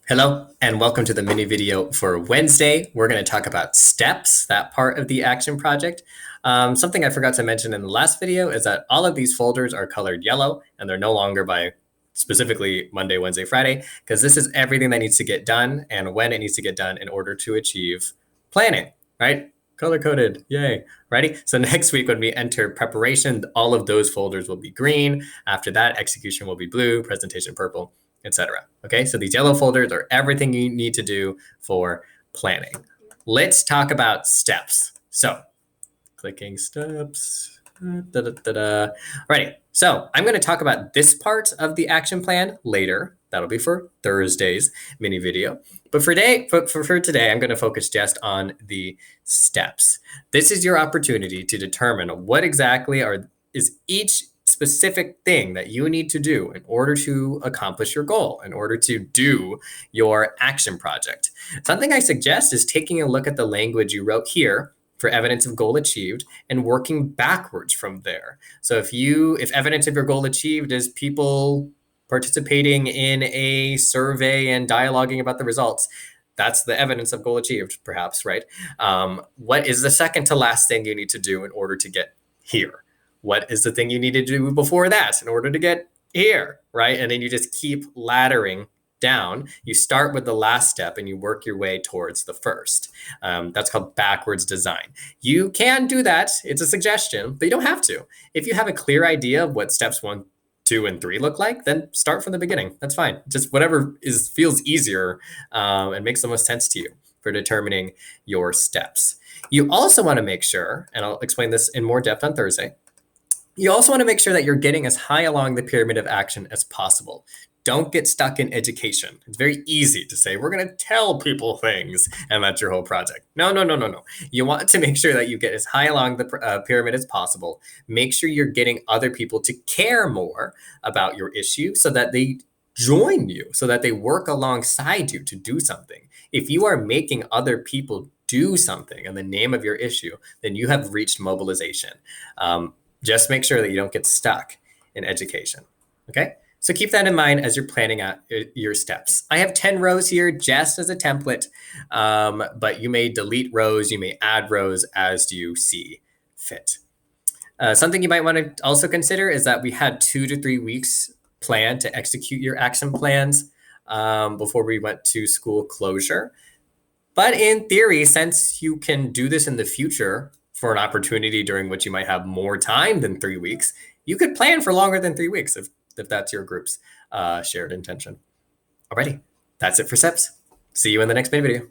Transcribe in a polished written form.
Hello, and welcome to the mini video for Wednesday. We're going to talk about steps, that part of the action project. Something I forgot to mention in the last video is that all of these folders are colored yellow, and they're no longer by specifically Monday, Wednesday, Friday, because this is everything that needs to get done and when it needs to get done in order to achieve planning, right? Color coded, yay. Ready? So next week when we enter preparation, all of those folders will be green. After that, execution will be blue, presentation purple, etc. Okay, so these yellow folders are everything you need to do for planning. Let's talk about steps. So, clicking steps. Righty. So I'm going to talk about this part of the action plan later. That'll be for Thursday's mini video. But for today, I'm going to focus just on the steps. This is your opportunity to determine what exactly is each specific thing that you need to do in order to accomplish your goal, in order to do your action project. Something I suggest is taking a look at the language you wrote here for evidence of goal achieved and working backwards from there. So if evidence of your goal achieved is people participating in a survey and dialoguing about the results, that's the evidence of goal achieved, perhaps, right? What is the second to last thing you need to do in order to get here? What is the thing you need to do before that in order to get here, right? And then you just keep laddering down. You start with the last step and you work your way towards the first. That's called backwards design. You can do that. It's a suggestion, but you don't have to. If you have a clear idea of what steps 1, 2, and 3 look like, then start from the beginning. That's fine. Just whatever feels easier and makes the most sense to you for determining your steps. You also want to make sure, and I'll explain this in more depth on Thursday, you also want to make sure that you're getting as high along the pyramid of action as possible. Don't get stuck in education. It's very easy to say, we're going to tell people things, and that's your whole project. No. You want to make sure that you get as high along the pyramid as possible. Make sure you're getting other people to care more about your issue so that they join you, so that they work alongside you to do something. If you are making other people do something in the name of your issue, then you have reached mobilization. Just make sure that you don't get stuck in education, okay? So keep that in mind as you're planning out your steps. I have 10 rows here just as a template, but you may delete rows, you may add rows as you see fit. Something you might want to also consider is that we had 2 to 3 weeks planned to execute your action plans before we went to school closure. But in theory, since you can do this in the future for an opportunity during which you might have more time than 3 weeks, you could plan for longer than 3 weeks if that's your group's shared intention. Alrighty, that's it for steps. See you in the next video.